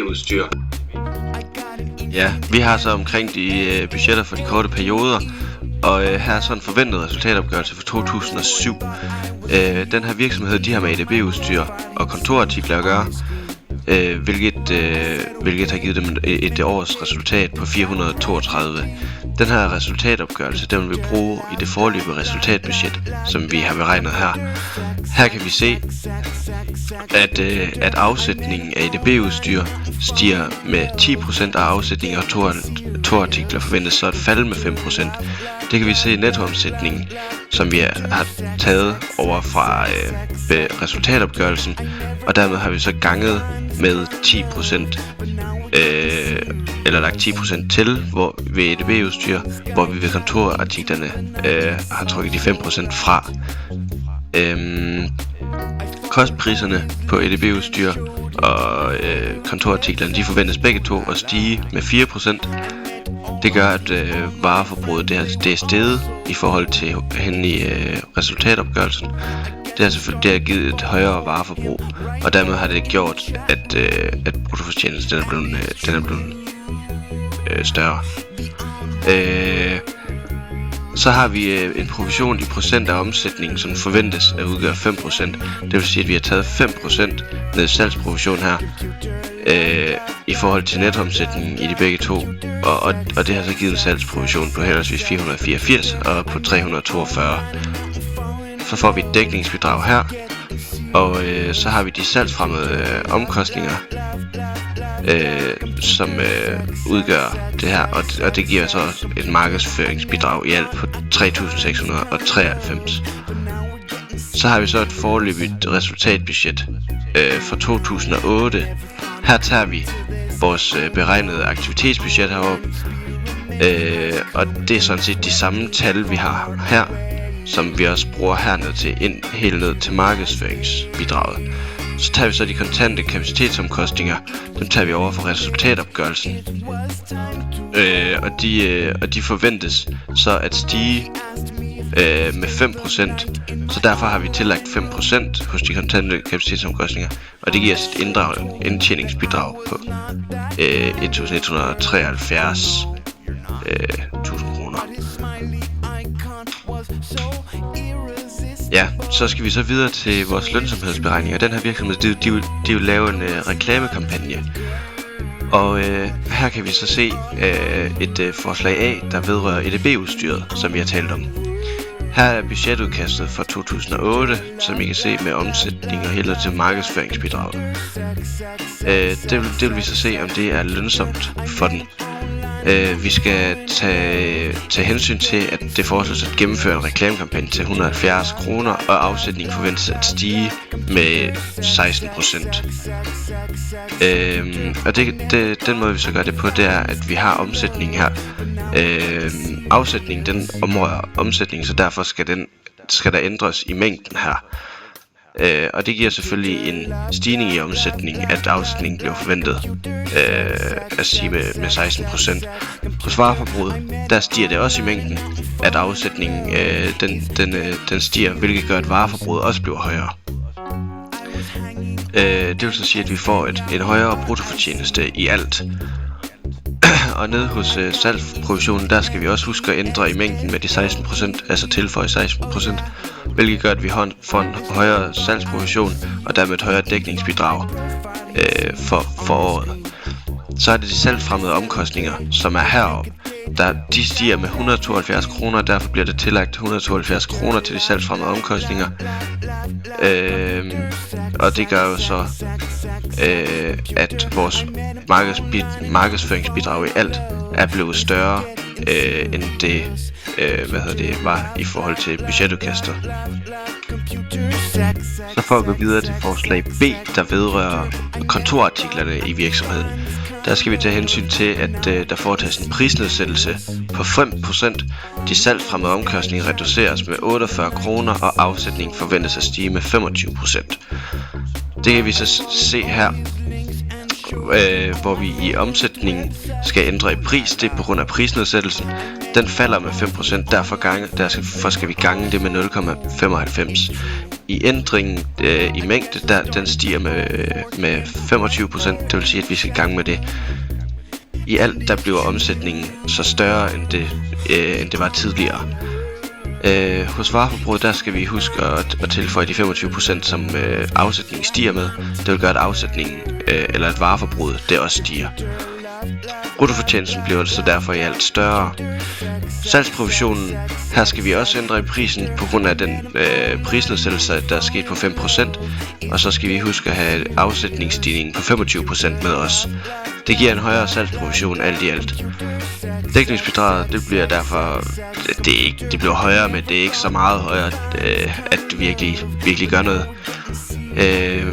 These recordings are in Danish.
udstyr. Ja, vi har så omkring de budgetter for de korte perioder, og her er så en forventet resultatopgørelse for 2007. Den her virksomhed, de har med EDB-udstyr og kontorartikler at gøre, hvilket har givet dem et års resultat på 432. Den her resultatopgørelse, den vil vi bruge i det foreløbige resultatbudget, som vi har beregnet her. Her kan vi se, at afsætningen af EDB-udstyr stiger med 10%, og afsætningen af kontorartikler forventes så at falde med 5%. Det kan vi se i nettoomsætningen, som vi har taget over fra resultatopgørelsen, og dermed har vi så ganget med 10%, eller lagt 10% til ved EDB-udstyr, hvor vi ved kontorartiklerne har trukket de 5% fra. Kostpriserne på EDB-udstyr og kontorartiklerne, de forventes begge to at stige med 4%. Det gør, at vareforbruget det er steget i forhold til henne i resultatopgørelsen. Det har givet et højere vareforbrug, og dermed har det gjort, at bruttofortjenesten den er blevet større. Så har vi en provision i procent af omsætningen, som forventes at udgøre 5%. Det vil sige, at vi har taget 5% ned i salgsprovision her, i forhold til netomsætningen i de begge to. Og det har så givet en salgsprovision på henholdsvis 484 og på 342. Så får vi et dækningsbidrag her, og så har vi de salgsfremmede omkostninger, som udgør det her, og det giver så et markedsføringsbidrag i alt på 3.693. Så har vi så et foreløbigt resultatbudget for 2008. Her tager vi vores beregnede aktivitetsbudget heroppe, og det er sådan set de samme tal, vi har her, som vi også bruger hernede til helt ned til markedsføringsbidraget. Så tager vi så de kontante kapacitetsomkostninger, dem tager vi over for resultatopgørelsen, og de forventes så at stige med 5%, så derfor har vi tillagt 5% hos de kontante kapacitetsomkostninger, og det giver os et indtjeningsbidrag på 1.173.000 kroner. Ja, så skal vi så videre til vores lønsomhedsberegninger. Den her virksomhed, de vil lave en reklamekampagne. Og her kan vi så se et forslag A, der vedrører EDB-udstyret, som vi har talt om. Her er budgetudkastet for 2008, som I kan se med omsætning og helt til markedsføringsbidraget. Det vil vi så se, om det er lønsomt for den. Vi skal tage hensyn til, at det foreslås at gennemføre en reklamekampagne til 170 kroner, og afsætningen forventes at stige med 16%. Og den måde vi så gør det på, det er, at vi har omsætningen her. Afsætningen, den omrører omsætningen, så derfor skal der ændres i mængden her. Og det giver selvfølgelig en stigning i omsætningen, at afsætningen bliver forventet at stige med 16%. Hos vareforbruget, der stiger det også i mængden, at afsætningen den stiger, hvilket gør, at vareforbruget også bliver højere. Det vil så sige, at vi får en højere bruttofortjeneste i alt. Og nede hos salgsprovisionen, der skal vi også huske at ændre i mængden med de 16%, altså tilføje 16%, hvilket gør, at vi får en højere salgsprovision, og dermed et højere dækningsbidrag for året. Så er det de salgsfremmede omkostninger, som er heroppe. De stiger med 172 kroner, og derfor bliver det tillagt 172 kroner til de salgsfremmede omkostninger. Og det gør jo så, at vores markedsføringsbidrag i alt er blevet større, end det var i forhold til budgetudkastet. Så for at gå videre til forslag B, der vedrører kontorartiklerne i virksomheden. Der skal vi tage hensyn til, at der foretages en prisnedsættelse på 5%. De salgsfremmede omkostninger reduceres med 48 kroner, og afsætningen forventes at stige med 25%. Det kan vi så se her, hvor vi i omsætningen skal ændre i pris. Det er på grund af prisnedsættelsen. Den falder med 5%, derfor skal vi gange det med 0,95. i ændringen i mængde, den stiger med 25%. Det vil sige, at vi skal i gang med det. I alt der bliver omsætningen så større end det var tidligere. Hos vareforbruget der skal vi huske at tilføje de 25% som afsætningen stiger med. Det vil gøre at afsætningen eller at vareforbruget det også stiger. Bruttofortjenesten bliver så derfor i alt større. Salgsprovisionen, her skal vi også ændre i prisen på grund af den prisnedsættelse, der er sket på 5%. Og så skal vi huske at have afsætningsstigningen på 25% med os. Det giver en højere salgsprovision alt i alt. Dækningsbidraget, det bliver derfor, det bliver højere, men det er ikke så meget højere, at det virkelig gør noget.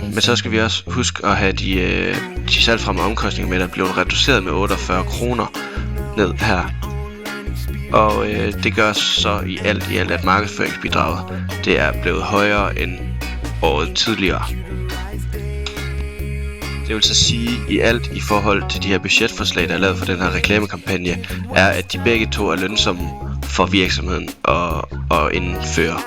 Men så skal vi også huske at have de salgsfremme omkostninger med, der bliver reduceret med 48 kroner ned her. Og det gør så i alt, at markedsføringsbidraget det er blevet højere end året tidligere. Det vil så sige i alt i forhold til de her budgetforslag, der er lavet for den her reklamekampagne, er at de begge to er lønsomme for virksomheden at indføre.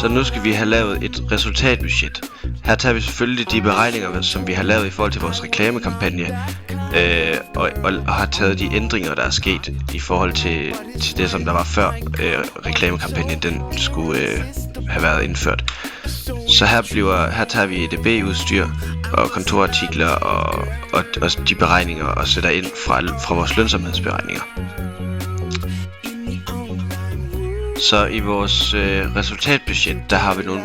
Så nu skal vi have lavet et resultatbudget. Her tager vi selvfølgelig de beregninger, som vi har lavet i forhold til vores reklamekampagne, og har taget de ændringer, der er sket i forhold til det, som der var før reklamekampagnen den skulle have været indført. Så her tager vi EDB-udstyr og kontorartikler og de beregninger og sætter ind fra vores lønsomhedsberegninger. Så i vores resultatbudget, der har vi nogle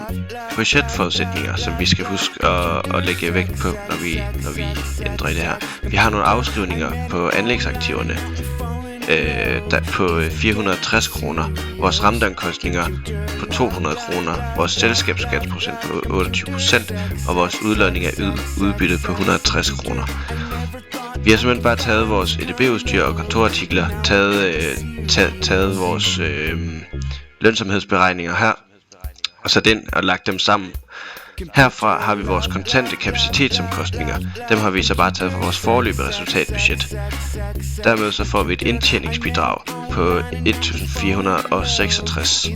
budgetforudsætninger, som vi skal huske at lægge vægt på, når vi ændrer i det her. Vi har nogle afskrivninger på anlægsaktiverne på 460 kroner, vores renteomkostninger på 200 kroner, vores selskabsskatteprocent på 28% og vores udlodning af udbytte på 160 kroner. Vi har simpelthen bare taget vores EDB-udstyr og kontorartikler, taget vores lønsomhedsberegninger her, og sat ind og lagt dem sammen. Herfra har vi vores kontante kapacitetsomkostninger. Dem har vi så bare taget fra vores foreløbige resultatbudget. Dermed så får vi et indtjeningsbidrag på 1466.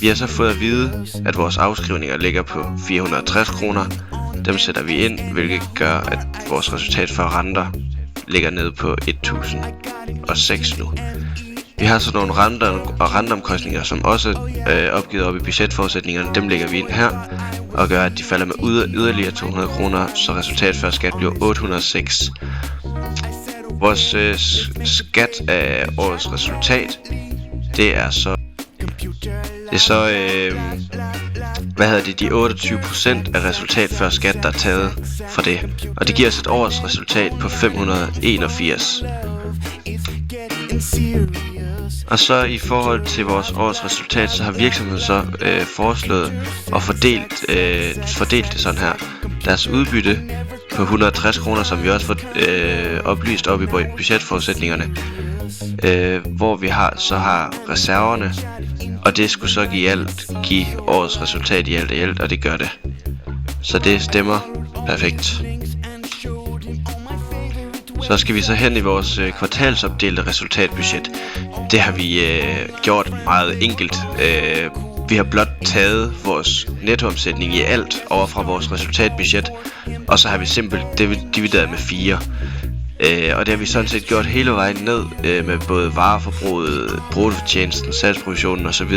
Vi har så fået at vide, at vores afskrivninger ligger på 460 kroner. Dem sætter vi ind, hvilket gør, at vores resultat for renter ligger nede på 1006 nu. Vi har så nogle renter og renteomkostninger, som også er opgivet op i budgetforudsætningerne. Dem lægger vi ind her og gør, at de falder med yderligere 200 kroner, så resultat før skat bliver 806. Vores skat af årets resultat, det er så de 28% af resultat før skat, der er taget for det. Og det giver os et års resultat på 581. Og så i forhold til vores års resultat, så har virksomheden så foreslået og fordelt det sådan her. Deres udbytte på 160 kroner, som vi også får oplyst op i budgetforudsætningerne, hvor vi har reserverne, og det skulle så give årets resultat i alt, og det gør det. Så det stemmer perfekt. Så skal vi så hen i vores kvartalsopdelte resultatbudget. Det har vi gjort meget enkelt. Vi har blot taget vores nettoomsætning i alt over fra vores resultatbudget, og så har vi simpelthen divideret med 4. Og det har vi sådan set gjort hele vejen ned med både vareforbruget, bruttofortjenesten, salgsprovisionen osv.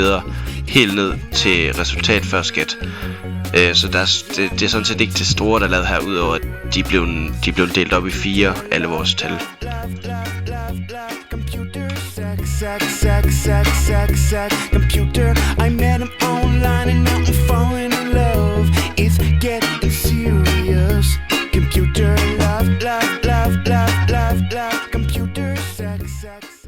helt ned til resultat før skat. Så det er sådan set ikke det store, der er lavet her, udover at de blev delt op i 4, alle vores tal. Computer, I met him online and now I'm falling